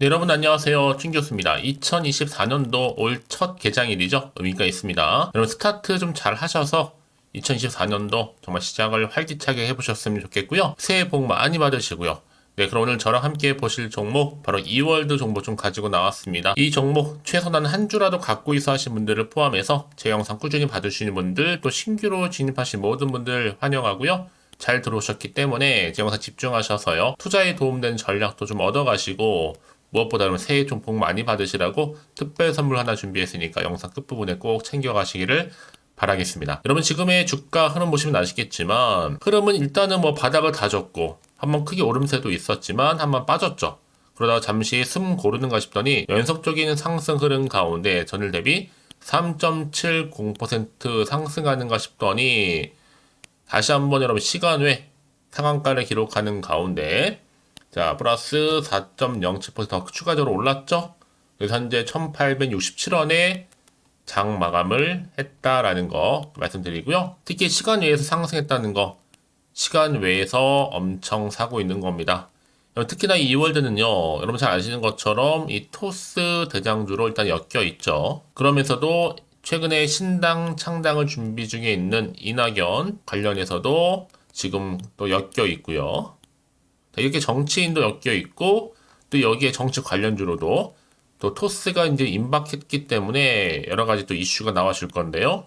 네, 여러분 안녕하세요. 춘 교수입니다. 2024년도 올 첫 개장일이죠. 의미가 있습니다. 여러분 스타트 좀 잘 하셔서 2024년도 정말 시작을 활기차게 해보셨으면 좋겠고요. 새해 복 많이 받으시고요. 네, 그럼 오늘 저랑 함께 보실 종목 바로 이월드 종목 좀 가지고 나왔습니다. 이 종목 최소한 한 주라도 갖고 있어 하신 분들을 포함해서 제 영상 꾸준히 봐주시는 분들, 또 신규로 진입하신 모든 분들 환영하고요. 잘 들어오셨기 때문에 제 영상 집중하셔서요. 투자에 도움되는 전략도 좀 얻어가시고 무엇보다 여러분 새해 좀 복 많이 받으시라고 특별 선물 하나 준비했으니까 영상 끝부분에 꼭 챙겨가시기를 바라겠습니다. 여러분 지금의 주가 흐름 보시면 아시겠지만 흐름은 일단은 뭐 바닥을 다졌고 한번 크게 오름세도 있었지만 한번 빠졌죠. 그러다가 잠시 숨 고르는가 싶더니 연속적인 상승 흐름 가운데 전일 대비 3.70% 상승하는가 싶더니 다시 한번 여러분 시간 외 상한가를 기록하는 가운데 자, 플러스 4.07%더 추가적으로 올랐죠? 그래서 현재 1867원에 장 마감을 했다라는 거 말씀드리고요. 특히 시간 외에서 상승했다는 거, 시간 외에서 엄청 사고 있는 겁니다. 특히나 이 이월드는요, 여러분 잘 아시는 것처럼 이 토스 대장주로 일단 엮여 있죠. 그러면서도 최근에 신당 창당을 준비 중에 있는 이낙연 관련해서도 지금 또 엮여 있고요. 이렇게 정치인도 엮여 있고 또 여기에 정치 관련주로도 또 토스가 이제 임박했기 때문에 여러 가지 또 이슈가 나와줄 건데요.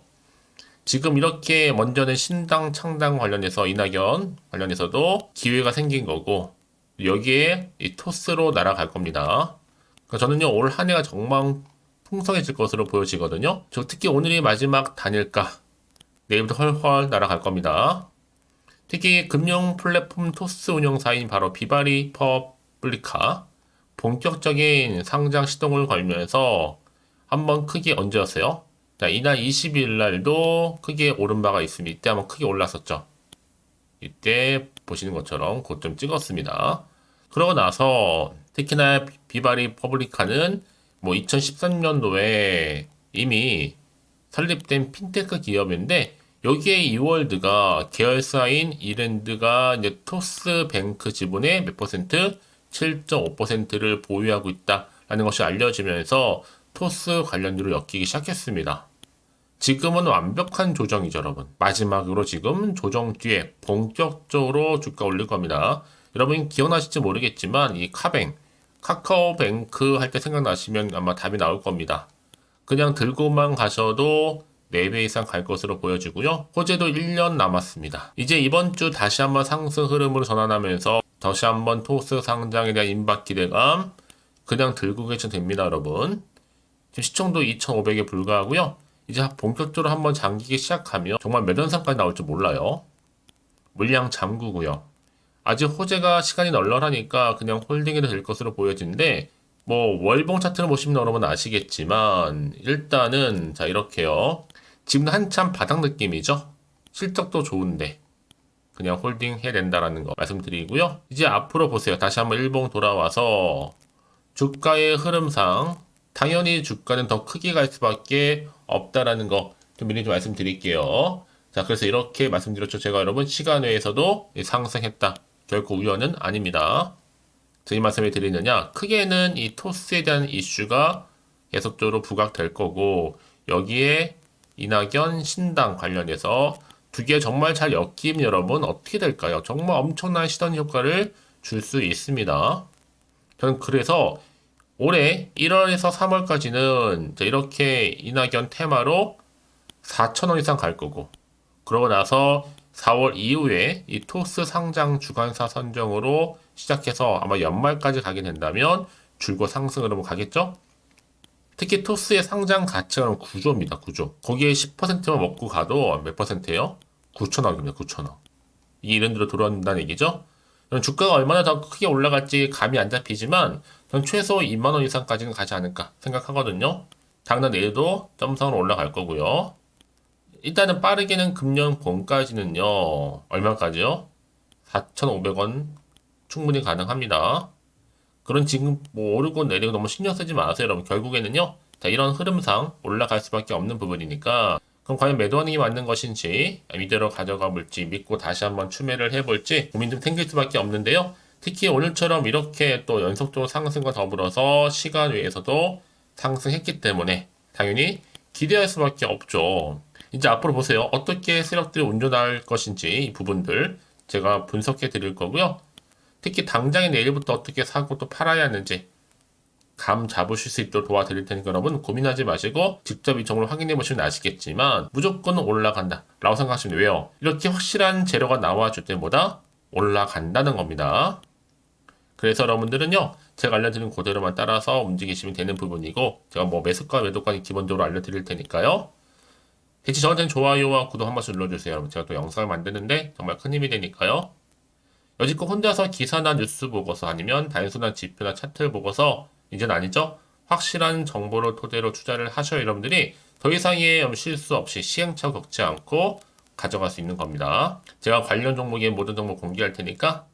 지금 이렇게 먼저는 신당 창당 관련해서 이낙연 관련해서도 기회가 생긴 거고 여기에 이 토스로 날아갈 겁니다. 그러니까 저는요 올 한 해가 정말 풍성해질 것으로 보여지거든요. 저 특히 오늘이 마지막 단일가 내일부터 헐헐 날아갈 겁니다. 특히 금융 플랫폼 토스 운영사인 바로 비바리 퍼블리카 본격적인 상장 시동을 걸면서 한번 크게 얹었어요. 자, 이날 20일 날도 크게 오른 바가 있습니다. 이때 한번 크게 올랐었죠. 이때 보시는 것처럼 고점 찍었습니다. 그러고 나서 특히나 비바리 퍼블리카는 뭐 2013년도에 이미 설립된 핀테크 기업인데 여기에 이월드가 계열사인 이랜드가 이제 토스뱅크 지분의 몇 퍼센트? 7.5%를 보유하고 있다라는 것이 알려지면서 토스 관련주로 엮이기 시작했습니다. 지금은 완벽한 조정이죠, 여러분. 마지막으로 지금 조정 뒤에 본격적으로 주가 올릴 겁니다. 여러분 기억나실지 모르겠지만 이 카카오뱅크 할 때 생각나시면 아마 답이 나올 겁니다. 그냥 들고만 가셔도 4배 이상 갈 것으로 보여지고요. 호재도 1년 남았습니다. 이제 이번 주 다시 한번 상승 흐름으로 전환하면서 다시 한번 토스 상장에 대한 임박 기대감 그냥 들고 계셔도 됩니다, 여러분. 지금 시청도 2,500에 불과하고요. 이제 본격적으로 한번 잠기기 시작하면 정말 몇 연상까지 나올지 몰라요. 물량 잠그고요. 아직 호재가 시간이 널널하니까 그냥 홀딩해도 될 것으로 보여지는데 뭐 월봉 차트를 보시면 여러분 아시겠지만 일단은 자 이렇게요. 지금 한참 바닥 느낌이죠. 실적도 좋은데 그냥 홀딩 해야 된다라는 거 말씀드리고요. 이제 앞으로 보세요. 다시 한번 일봉 돌아와서 주가의 흐름상 당연히 주가는 더 크게 갈 수밖에 없다라는 거 좀 미리 좀 말씀드릴게요. 자, 그래서 이렇게 말씀드렸죠. 제가 여러분 시간 외에서도 상승했다. 결코 우연은 아닙니다. 이 말씀을 드리느냐? 크게는 이 토스에 대한 이슈가 계속적으로 부각될 거고 여기에 이낙연 신당 관련해서 두 개 정말 잘 엮이면 여러분 어떻게 될까요? 정말 엄청난 시선 효과를 줄 수 있습니다. 저는 그래서 올해 1월에서 3월까지는 이렇게 이낙연 테마로 4,000원 이상 갈 거고 그러고 나서 4월 이후에 이 토스 상장 주관사 선정으로 시작해서 아마 연말까지 가게 된다면 줄곧 상승으로 가겠죠? 특히 토스의 상장 가치가 9조입니다. 9조. 거기에 10%만 먹고 가도 몇 퍼센트예요? 9천억입니다. 9천억. 이게 이런대로 들어온다는 얘기죠? 주가가 얼마나 더 크게 올라갈지 감이 안 잡히지만 전 최소 2만원 이상까지는 가지 않을까 생각하거든요. 당장 내일도 점성으로 올라갈 거고요. 일단은 빠르게는 금년 봄까지는요. 얼마까지요? 4,500원 충분히 가능합니다. 그런 지금 뭐 오르고 내리고 너무 신경 쓰지 마세요, 여러분. 결국에는요. 자, 이런 흐름상 올라갈 수밖에 없는 부분이니까 그럼 과연 매도하는 게 맞는 것인지 이대로 가져가 볼지 믿고 다시 한번 추매를 해볼지 고민 좀 생길 수밖에 없는데요. 특히 오늘처럼 이렇게 또 연속적으로 상승과 더불어서 시간 외에서도 상승했기 때문에 당연히 기대할 수밖에 없죠. 이제 앞으로 보세요. 어떻게 세력들이 운전할 것인지 이 부분들 제가 분석해 드릴 거고요. 특히 당장에 내일부터 어떻게 사고 또 팔아야 하는지 감 잡으실 수 있도록 도와드릴 테니까 여러분 고민하지 마시고 직접 이 정보를 확인해 보시면 아시겠지만 무조건 올라간다 라고 생각하시면 왜요? 이렇게 확실한 재료가 나와줄 때보다 올라간다는 겁니다. 그래서 여러분들은요 제가 알려드린 그대로만 따라서 움직이시면 되는 부분이고 제가 뭐 매수가 매도까지 기본적으로 알려드릴 테니까요. 대신 저한테는 좋아요와 구독 한 번씩 눌러주세요. 여러분 제가 또 영상을 만드는데 정말 큰 힘이 되니까요. 여지껏 혼자서 기사나 뉴스 보고서 아니면 단순한 지표나 차트를 보고서 이젠 아니죠? 확실한 정보를 토대로 투자를 하셔야 여러분들이 더 이상의 실수 없이 시행착오 겪지 않고 가져갈 수 있는 겁니다. 제가 관련 종목의 모든 정보 공개할 테니까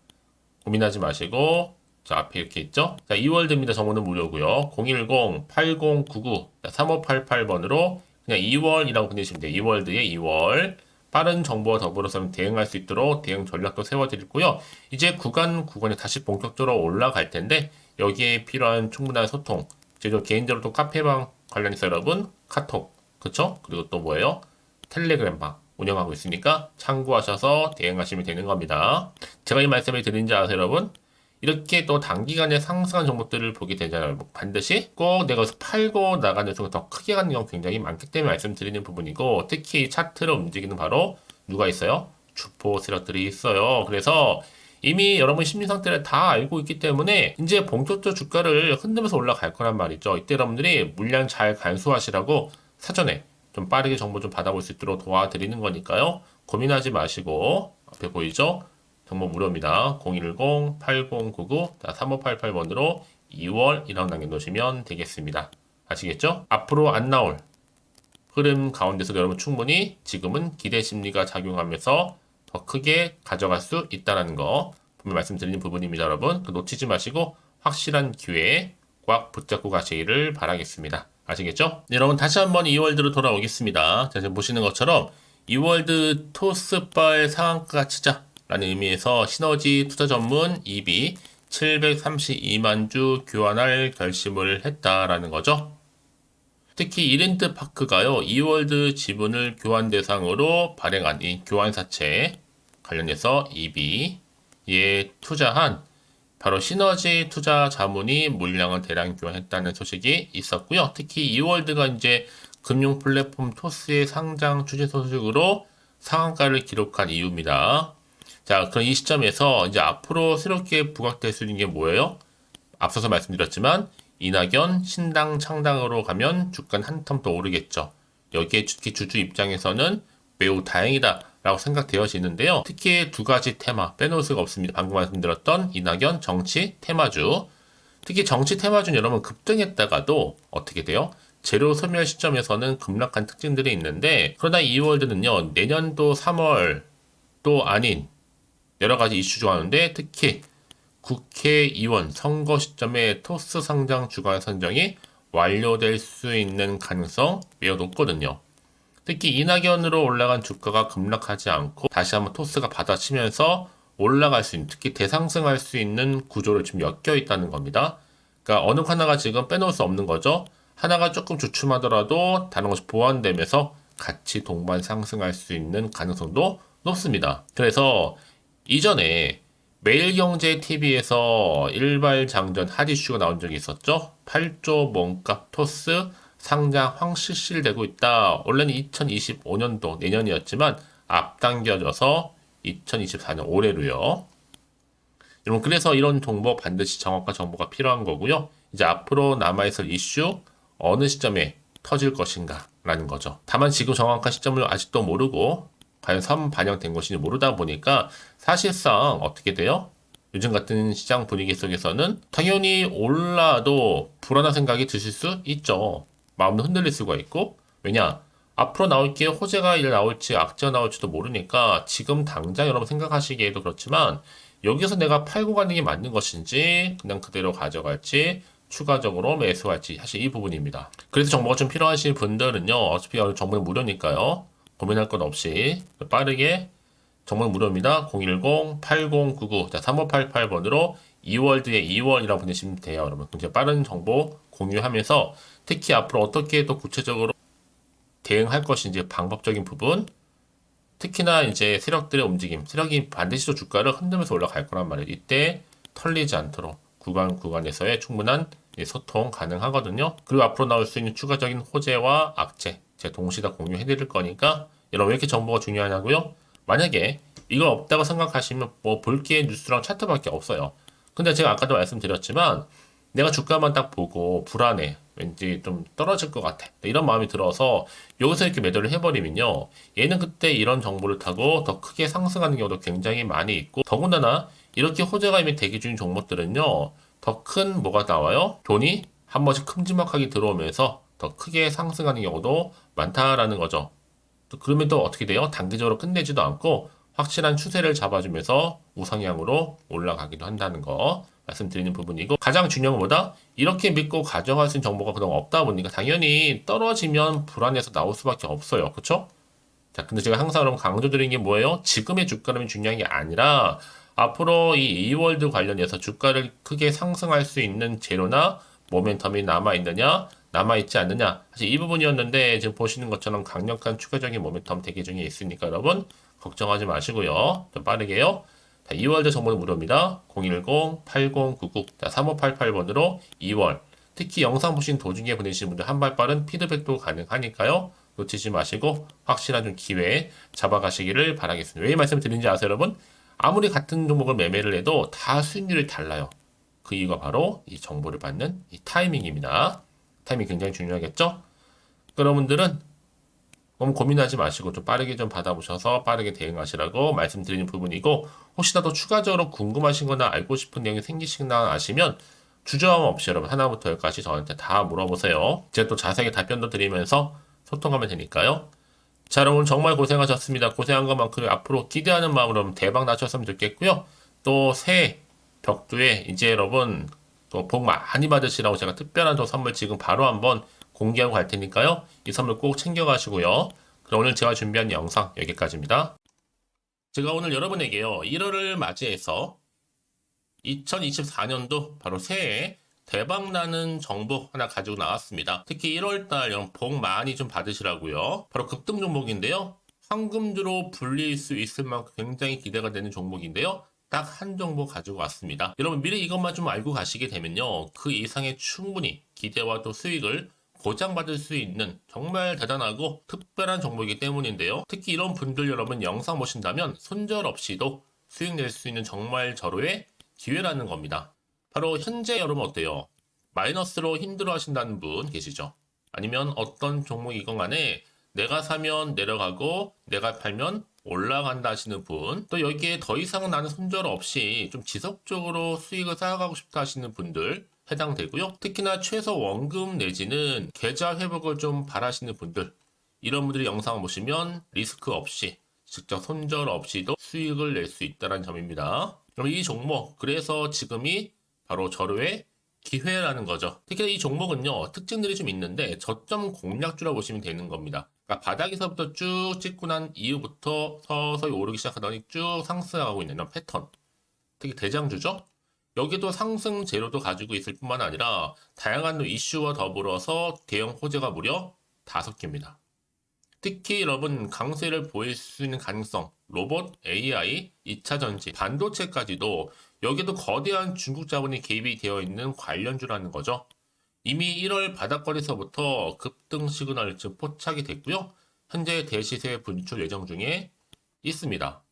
고민하지 마시고 자 앞에 이렇게 있죠? 자 2월드입니다. 정보는 무료고요. 010-8099-3588번으로 그냥 2월이라고 보내시면 돼요. 2월드의 2월 빠른 정보와 더불어서 대응할 수 있도록 대응 전략도 세워드리고요. 이제 구간에 다시 본격적으로 올라갈 텐데 여기에 필요한 충분한 소통. 제가 개인적으로 또 카페방 관련해서 여러분 카톡, 그쵸? 그리고 또 뭐예요? 텔레그램방 운영하고 있으니까 참고하셔서 대응하시면 되는 겁니다. 제가 이 말씀을 드린지 아세요, 여러분? 이렇게 또 단기간에 상승한 종목들을 보게 되잖아요. 반드시 꼭 내가 여기서 팔고 나가는 순간 더 크게 가는 경우 굉장히 많기 때문에 말씀드리는 부분이고 특히 차트를 움직이는 바로 누가 있어요? 주포 세력들이 있어요. 그래서 이미 여러분 심리 상태를 다 알고 있기 때문에 이제 본격적으로 주가를 흔들면서 올라갈 거란 말이죠. 이때 여러분들이 물량 잘 간수하시라고 사전에 좀 빠르게 정보 좀 받아볼 수 있도록 도와드리는 거니까요. 고민하지 마시고 앞에 보이죠? 정보 무료입니다. 010-8099-3588번으로 2월이라고 남겨놓으시면 되겠습니다. 아시겠죠? 앞으로 안 나올 흐름 가운데서 여러분 충분히 지금은 기대 심리가 작용하면서 더 크게 가져갈 수 있다는 거 분명 말씀드리는 부분입니다. 여러분 놓치지 마시고 확실한 기회에 꽉 붙잡고 가시기를 바라겠습니다. 아시겠죠? 네, 여러분 다시 한번 2월드로 돌아오겠습니다. 자, 지금 보시는 것처럼 2월드 토스발 상한가 치자 라는 의미에서 시너지 투자 전문 EB 732만 주 교환할 결심을 했다라는 거죠. 특히 이랜드 파크가요, 이월드 지분을 교환 대상으로 발행한 이 교환사채 관련해서 EB에 투자한 바로 시너지 투자 자문이 물량을 대량 교환했다는 소식이 있었고요. 특히 이월드가 이제 금융 플랫폼 토스의 상장 추진 소식으로 상한가를 기록한 이유입니다. 자, 그럼 이 시점에서 이제 앞으로 새롭게 부각될 수 있는 게 뭐예요? 앞서서 말씀드렸지만 이낙연 신당 창당으로 가면 주가는 한텀 더 오르겠죠. 여기에 특히 주주 입장에서는 매우 다행이다 라고 생각되어지는데요. 특히 두 가지 테마 빼놓을 수가 없습니다. 방금 말씀드렸던 이낙연 정치 테마주. 특히 정치 테마주는 여러분 급등했다가도 어떻게 돼요? 재료 소멸 시점에서는 급락한 특징들이 있는데 그러나 이월드는요 내년도 3월 또 아닌 여러 가지 이슈 좋아하는데 특히 국회의원 선거 시점에 토스 상장 주간 선정이 완료될 수 있는 가능성 매우 높거든요. 특히 이낙연으로 올라간 주가가 급락하지 않고 다시 한번 토스가 받아치면서 올라갈 수 있는 특히 대상승할 수 있는 구조를 지금 엮여 있다는 겁니다. 그러니까 어느 하나가 지금 빼놓을 수 없는 거죠. 하나가 조금 주춤하더라도 다른 것이 보완되면서 같이 동반 상승할 수 있는 가능성도 높습니다. 그래서 이전에 매일경제TV에서 일발장전 핫이슈가 나온 적이 있었죠. 8조 몸값 토스 상장 확실시되고 있다. 원래는 2025년도 내년이었지만 앞당겨져서 2024년 올해로요. 여러분 그래서 이런 정보 반드시 정확한 정보가 필요한 거고요. 이제 앞으로 남아있을 이슈 어느 시점에 터질 것인가 라는 거죠. 다만 지금 정확한 시점을 아직도 모르고 과연 반영된 것인지 모르다 보니까 사실상 어떻게 돼요? 요즘 같은 시장 분위기 속에서는 당연히 올라도 불안한 생각이 드실 수 있죠. 마음도 흔들릴 수가 있고 왜냐? 앞으로 나올 게 호재가 나올지 악재가 나올지도 모르니까 지금 당장 여러분 생각하시기에도 그렇지만 여기서 내가 팔고 가는 게 맞는 것인지 그냥 그대로 가져갈지 추가적으로 매수할지 사실 이 부분입니다. 그래서 정보가 좀 필요하신 분들은요. 어차피 정보는 무료니까요. 고민할 것 없이 빠르게 정말 무료입니다. 010-8099 자, 3588번으로 2월드의 2월이라고 보내시면 돼요. 여러분 굉장히 빠른 정보 공유하면서 특히 앞으로 어떻게 또 구체적으로 대응할 것인지 방법적인 부분 특히나 이제 세력들의 움직임 세력이 반드시 또 주가를 흔들면서 올라갈 거란 말이에요. 이때 털리지 않도록 구간에서의 충분한 소통 가능하거든요. 그리고 앞으로 나올 수 있는 추가적인 호재와 악재 제가 동시에 다 공유해 드릴 거니까 여러분 왜 이렇게 정보가 중요하냐고요? 만약에 이거 없다고 생각하시면 뭐 볼 게 뉴스랑 차트밖에 없어요. 근데 제가 아까도 말씀드렸지만 내가 주가만 딱 보고 불안해. 왠지 좀 떨어질 것 같아. 이런 마음이 들어서 여기서 이렇게 매도를 해버리면요. 얘는 그때 이런 정보를 타고 더 크게 상승하는 경우도 굉장히 많이 있고 더군다나 이렇게 호재가 이미 대기 중인 종목들은요. 더 큰 뭐가 나와요? 돈이 한 번씩 큼지막하게 들어오면서 더 크게 상승하는 경우도 많다라는 거죠. 그러면 또 어떻게 돼요? 단기적으로 끝내지도 않고 확실한 추세를 잡아주면서 우상향으로 올라가기도 한다는 거 말씀드리는 부분이고 가장 중요한 것보다 이렇게 믿고 가져갈 수 있는 정보가 그동안 없다 보니까 당연히 떨어지면 불안해서 나올 수밖에 없어요. 그쵸? 자, 근데 제가 항상 여러분 강조드리는 게 뭐예요? 지금의 주가는 중요한 게 아니라 앞으로 이 이월드 관련해서 주가를 크게 상승할 수 있는 재료나 모멘텀이 남아있느냐, 남아있지 않느냐. 사실 이 부분이었는데 지금 보시는 것처럼 강력한 추가적인 모멘텀 대기 중에 있으니까 여러분 걱정하지 마시고요. 좀 빠르게요. 자, 2월드 정보는 무료입니다. 010-8099 3588번으로 2월 특히 영상 보신 도중에 보내시는 분들 한 발 빠른 피드백도 가능하니까요. 놓치지 마시고 확실한 좀 기회 잡아가시기를 바라겠습니다. 왜 이 말씀을 드리는지 아세요, 여러분? 아무리 같은 종목을 매매를 해도 다 수익률이 달라요. 그 이유가 바로 이 정보를 받는 이 타이밍입니다. 타이밍 굉장히 중요하겠죠? 여러분들은 너무 고민하지 마시고 좀 빠르게 좀 받아보셔서 빠르게 대응하시라고 말씀드리는 부분이고 혹시나 더 추가적으로 궁금하신 거나 알고 싶은 내용이 생기시거나 아시면 주저함 없이 여러분 하나부터 열까지 저한테 다 물어보세요. 제가 또 자세하게 답변도 드리면서 소통하면 되니까요. 자, 여러분 정말 고생하셨습니다. 고생한 것만큼 앞으로 기대하는 마음으로 대박 나셨으면 좋겠고요. 또 새해 벽두에 이제 여러분 또 복 많이 받으시라고 제가 특별한 또 선물 지금 바로 한번 공개하고 갈 테니까요. 이 선물 꼭 챙겨가시고요. 그럼 오늘 제가 준비한 영상 여기까지입니다. 제가 오늘 여러분에게요. 1월을 맞이해서 2024년도 바로 새해 대박나는 정보 하나 가지고 나왔습니다. 특히 1월달 복 많이 좀 받으시라고요. 바로 급등 종목인데요. 황금주로 불릴 수 있을 만큼 굉장히 기대가 되는 종목인데요. 딱 한 종목 가지고 왔습니다. 여러분 미리 이것만 좀 알고 가시게 되면요. 그 이상의 충분히 기대와 또 수익을 보장받을 수 있는 정말 대단하고 특별한 종목이기 때문인데요. 특히 이런 분들 여러분 영상 보신다면 손절 없이도 수익 낼 수 있는 정말 절호의 기회라는 겁니다. 바로 현재 여러분 어때요? 마이너스로 힘들어 하신다는 분 계시죠? 아니면 어떤 종목이건 간에 내가 사면 내려가고 내가 팔면 올라간다 하시는 분, 또 여기에 더 이상 나는 손절 없이 좀 지속적으로 수익을 쌓아가고 싶다 하시는 분들 해당되고요. 특히나 최소 원금 내지는 계좌 회복을 좀 바라시는 분들, 이런 분들이 영상을 보시면 리스크 없이 직접 손절 없이도 수익을 낼 수 있다는 점입니다. 그럼 이 종목, 그래서 지금이 바로 절호의 기회라는 거죠. 특히 이 종목은요, 특징들이 좀 있는데 저점 공략주라고 보시면 되는 겁니다. 그러니까 바닥에서부터 쭉 찍고 난 이후부터 서서히 오르기 시작하더니 쭉 상승하고 있는 이런 패턴. 특히 대장주죠. 여기도 상승 재료도 가지고 있을 뿐만 아니라 다양한 이슈와 더불어서 대형 호재가 무려 5개입니다. 특히 여러분 강세를 보일 수 있는 가능성, 로봇, AI, 2차 전지, 반도체까지도 여기도 거대한 중국 자본이 개입이 되어 있는 관련주라는 거죠. 이미 1월 바닥거리서부터 급등 시그널 즉 포착이 됐고요. 현재 대시세 분출 예정 중에 있습니다.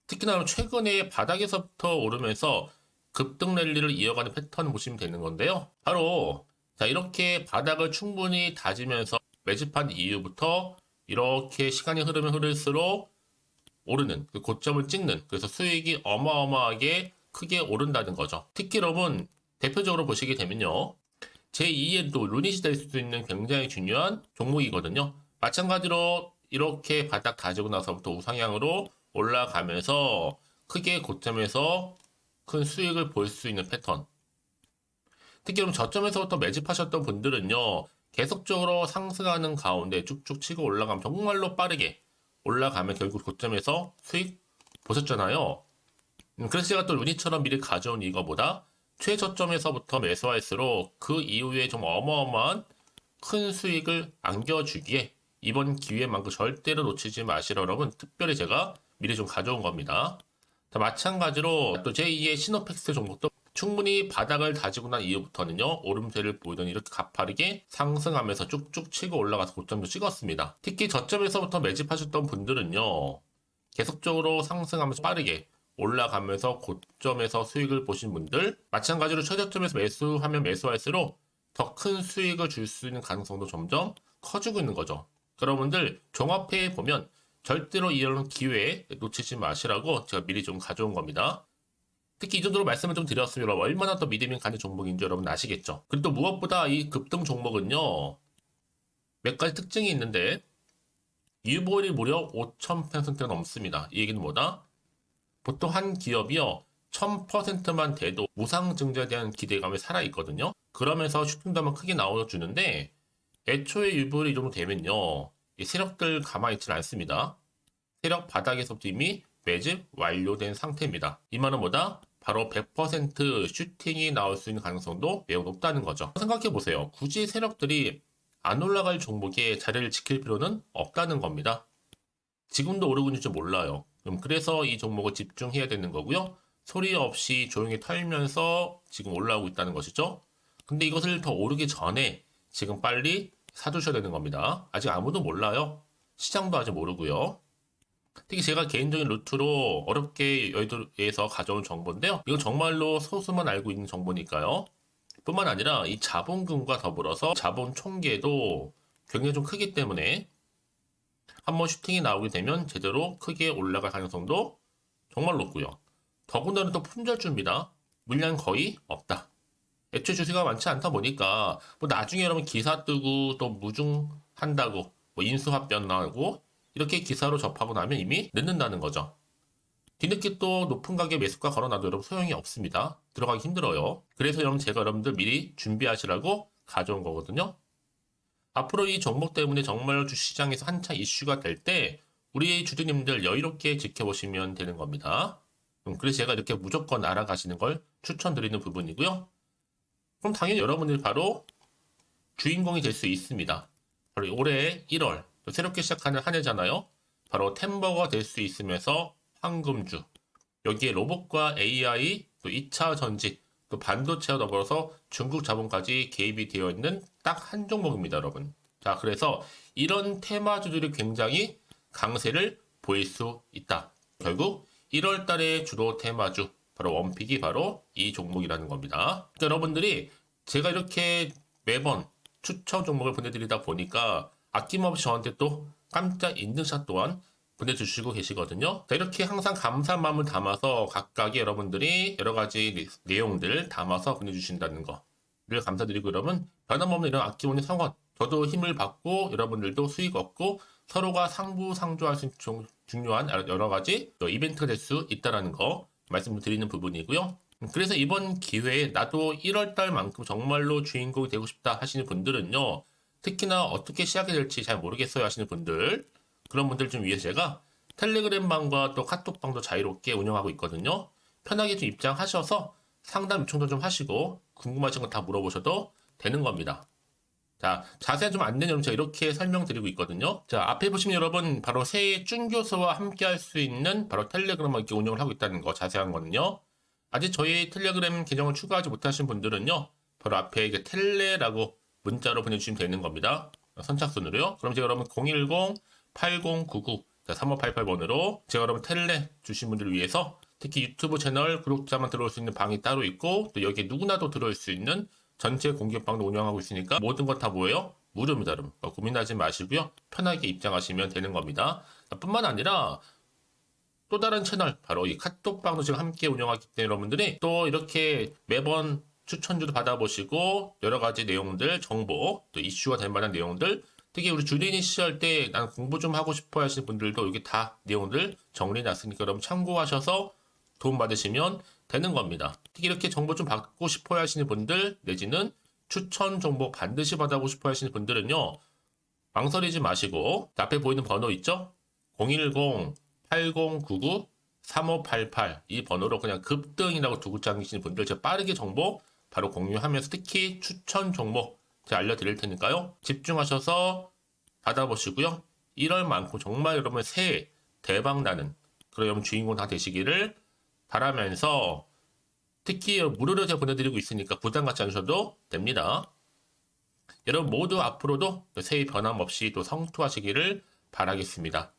특히나 최근에 바닥에서부터 오르면서 급등 랠리를 이어가는 패턴을 보시면 되는 건데요. 바로 자 이렇게 바닥을 충분히 다지면서 매집한 이후부터 이렇게 시간이 흐르면 흐를수록 오르는 그 고점을 찍는 그래서 수익이 어마어마하게 크게 오른다는 거죠. 특히 여러분 대표적으로 보시게 되면요. 제2의 또 루닛이 될 수도 있는 굉장히 중요한 종목이거든요. 마찬가지로 이렇게 바닥 다지고 나서부터 우상향으로 올라가면서 크게 고점에서 큰 수익을 볼 수 있는 패턴. 특히 그럼 저점에서부터 매집하셨던 분들은요. 계속적으로 상승하는 가운데 쭉쭉 치고 올라가면 정말로 빠르게 올라가면 결국 고점에서 수익 보셨잖아요. 그래서 제가 또 루니처럼 미리 가져온 이거보다 최저점에서부터 매수할수록 그 이후에 좀 어마어마한 큰 수익을 안겨주기에 이번 기회만큼 절대로 놓치지 마시라 여러분 특별히 제가 미리 좀 가져온 겁니다. 자, 마찬가지로 또 제2의 시노팩스 종목도 충분히 바닥을 다지고 난 이후부터는요 오름세를 보이던 이렇게 가파르게 상승하면서 쭉쭉 치고 올라가서 고점도 찍었습니다. 특히 저점에서부터 매집하셨던 분들은요 계속적으로 상승하면서 빠르게 올라가면서 고점에서 수익을 보신 분들 마찬가지로 최저점에서 매수하면 매수할수록 더 큰 수익을 줄 수 있는 가능성도 점점 커지고 있는 거죠. 여러분들 종합해 보면 절대로 이런 기회에 놓치지 마시라고 제가 미리 좀 가져온 겁니다. 특히 이 정도로 말씀을 좀 드렸으면 여러분 얼마나 더 믿음이 가는 종목인지 여러분 아시겠죠? 그리고 또 무엇보다 이 급등 종목은요 몇 가지 특징이 있는데 유보율이 무려 5000%가 넘습니다. 이 얘기는 뭐다? 보통 한 기업이요 1000%만 돼도 무상증자에 대한 기대감이 살아있거든요. 그러면서 슈팅도 한번 크게 나와주는데 애초에 유보율이 이 정도 되면요 이 세력들 가만히 있지는 않습니다. 세력 바닥에서부터 이미 매집 완료된 상태입니다. 이 말은 뭐다? 바로 100% 슈팅이 나올 수 있는 가능성도 매우 높다는 거죠. 생각해보세요. 굳이 세력들이 안 올라갈 종목에 자리를 지킬 필요는 없다는 겁니다. 지금도 오르고 있는지 몰라요. 그래서 이 종목을 집중해야 되는 거고요. 소리 없이 조용히 털면서 지금 올라오고 있다는 것이죠. 근데 이것을 더 오르기 전에 지금 빨리 사두셔야 되는 겁니다. 아직 아무도 몰라요. 시장도 아직 모르고요. 특히 제가 개인적인 루트로 어렵게 여의도에서 가져온 정보인데요. 이건 정말로 소수만 알고 있는 정보니까요. 뿐만 아니라 이 자본금과 더불어서 자본 총계도 굉장히 좀 크기 때문에 한번 슈팅이 나오게 되면 제대로 크게 올라갈 가능성도 정말 높고요. 더군다나 또 품절주입니다. 물량 거의 없다. 애초에 주식가 많지 않다 보니까 뭐 나중에 여러분 기사 뜨고 또 무중한다고 뭐 인수합병 나고 이렇게 기사로 접하고 나면 이미 늦는다는 거죠. 뒤늦게 또 높은 가격에 매수가 걸어놔도 여러분 소용이 없습니다. 들어가기 힘들어요. 그래서 여러분 제가 여러분들 미리 준비하시라고 가져온 거거든요. 앞으로 이 종목 때문에 정말 주시장에서 한창 이슈가 될 때 우리 주주님들 여유롭게 지켜보시면 되는 겁니다. 그래서 제가 이렇게 무조건 알아가시는 걸 추천드리는 부분이고요. 그럼 당연히 여러분들이 바로 주인공이 될 수 있습니다. 바로 올해 1월 새롭게 시작하는 한 해잖아요. 바로 템버가 될 수 있으면서 황금주 여기에 로봇과 AI 또 2차 전지 또 반도체와 더불어서 중국 자본까지 개입이 되어 있는 딱 한 종목입니다, 여러분. 자, 그래서 이런 테마주들이 굉장히 강세를 보일 수 있다. 결국 1월 달에 주로 테마주 바로 원픽이 바로 이 종목이라는 겁니다. 그러니까 여러분들이 제가 이렇게 매번 추천 종목을 보내드리다 보니까 아낌없이 저한테 또 깜짝 인증샷 또한 보내주시고 계시거든요. 자, 이렇게 항상 감사한 마음을 담아서 각각의 여러분들이 여러 가지 내용들 담아서 보내주신다는 거를 감사드리고 여러분 변함없는 이런 아낌없는 성원 저도 힘을 받고 여러분들도 수익 얻고 서로가 상부상조할 수 있는 중요한 여러 가지 이벤트가 될 수 있다는 거 말씀드리는 부분이고요. 그래서 이번 기회에 나도 1월달만큼 정말로 주인공이 되고 싶다 하시는 분들은요. 특히나 어떻게 시작이 될지 잘 모르겠어요 하시는 분들 그런 분들 좀 위해서 제가 텔레그램방과 또 카톡방도 자유롭게 운영하고 있거든요. 편하게 좀 입장하셔서 상담 요청도 좀 하시고 궁금하신 거 다 물어보셔도 되는 겁니다. 자, 자세한 좀 안내는 제가 이렇게 설명드리고 있거든요. 자, 앞에 보시면 여러분 바로 새해 쭌교수와 함께 할 수 있는 바로 텔레그램을 이렇게 운영을 하고 있다는 거 자세한 거는요. 아직 저희 텔레그램 계정을 추가하지 못하신 분들은요. 바로 앞에 이게 텔레라고 문자로 보내주시면 되는 겁니다. 선착순으로요. 그럼 제가 여러분 010-8099-3588번으로 제가 여러분 텔레 주신 분들을 위해서 특히 유튜브 채널 구독자만 들어올 수 있는 방이 따로 있고 또 여기에 누구나도 들어올 수 있는 전체 공개방도 운영하고 있으니까 모든 것 다 뭐예요? 무료입니다, 여러분. 고민하지 마시고요. 편하게 입장하시면 되는 겁니다. 뿐만 아니라 또 다른 채널, 바로 이 카톡방도 지금 함께 운영하기 때문에 여러분들이 또 이렇게 매번 추천주도 받아보시고 여러 가지 내용들, 정보, 또 이슈가 될 만한 내용들 특히 우리 주린이 시절 때 난 공부 좀 하고 싶어 하시는 분들도 여기 다 내용들 정리해놨으니까 여러분 참고하셔서 도움 받으시면 되는 겁니다. 특히 이렇게 정보 좀 받고 싶어 하시는 분들 내지는 추천 정보 반드시 받아보고 싶어 하시는 분들은요. 망설이지 마시고 앞에 보이는 번호 있죠? 010-8099-3588 이 번호로 그냥 급등이라고 두고 다니시는 분들 제가 빠르게 정보 바로 공유하면서 특히 추천 종목 제가 알려드릴 테니까요. 집중하셔서 받아보시고요. 1월만큼 정말 여러분 새해 대박 나는 그런 여러분 주인공 다 되시기를 바라면서 특히 무료로 제가 보내드리고 있으니까 부담 갖지 않으셔도 됩니다. 여러분 모두 앞으로도 새해 변함없이 또 성투하시기를 바라겠습니다.